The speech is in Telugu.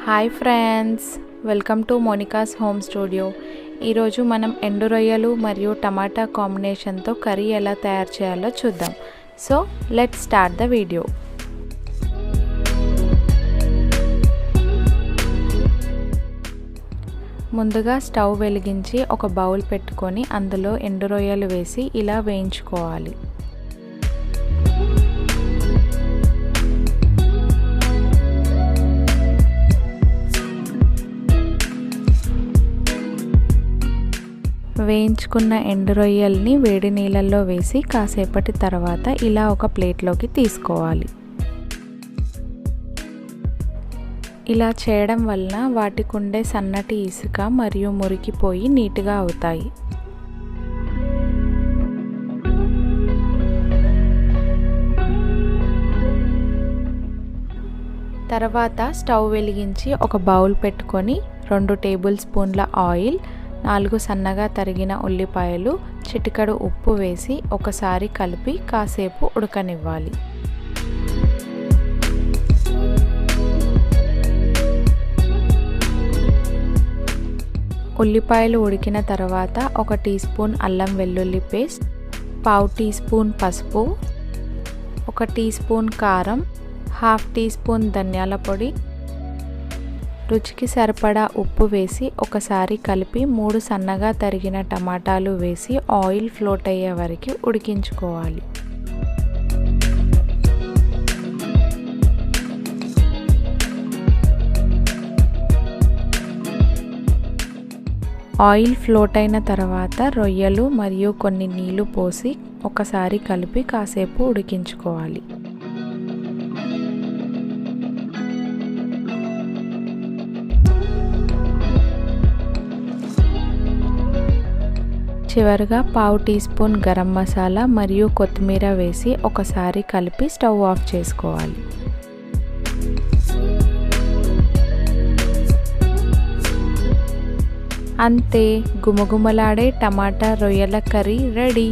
Hi friends, welcome to Monica's home studio. ఈరోజు మనం ఎండు రొయ్యలు మరియు టమాటా కాంబినేషన్తో కర్రీ ఎలా తయారు చేయాలో చూద్దాం. So let's start the video. ముందుగా స్టవ్ వెలిగించి ఒక బౌల్ పెట్టుకొని అందులో ఎండు రొయ్యలు వేసి ఇలా వేయించుకోవాలి. వేయించుకున్న ఎండు రొయ్యల్ని వేడి నీళ్ళల్లో వేసి కాసేపటి తర్వాత ఇలా ఒక ప్లేట్లోకి తీసుకోవాలి. ఇలా చేయడం వలన వాటికి ఉండే సన్నటి ఇసుక మరియు మురికిపోయి నీట్గా అవుతాయి. తర్వాత స్టవ్ వెలిగించి ఒక బౌల్ పెట్టుకొని 2 టేబుల్ స్పూన్ల ఆయిల్, 4 సన్నగా తరిగిన ఉల్లిపాయలు, చిటికెడు ఉప్పు వేసి ఒకసారి కలిపి కాసేపు ఉడకనివ్వాలి. ఉల్లిపాయలు ఉడికిన తర్వాత 1 టీ స్పూన్ అల్లం వెల్లుల్లి పేస్ట్, 1/2 టీ స్పూన్ పసుపు, 1 టీ స్పూన్ కారం, 1/2 టీ స్పూన్ ధనియాల పొడి, రుచికి సరిపడా ఉప్పు వేసి ఒకసారి కలిపి 3 సన్నగా తరిగిన టమాటాలు వేసి ఆయిల్ ఫ్లోట్ అయ్యే వరకు ఉడికించుకోవాలి. ఆయిల్ ఫ్లోట్ అయిన తర్వాత రొయ్యలు మరియు కొన్ని నీళ్లు పోసి ఒకసారి కలిపి కాసేపు ఉడికించుకోవాలి. చివరగా 1/2 టీ స్పూన్ గరం మసాలా మరియు కొత్తిమీర వేసి ఒకసారి కలిపి స్టవ్ ఆఫ్ చేసుకోవాలి. అంతే, గుమగుమలాడే టమాటా రొయ్యల కర్రీ రెడీ.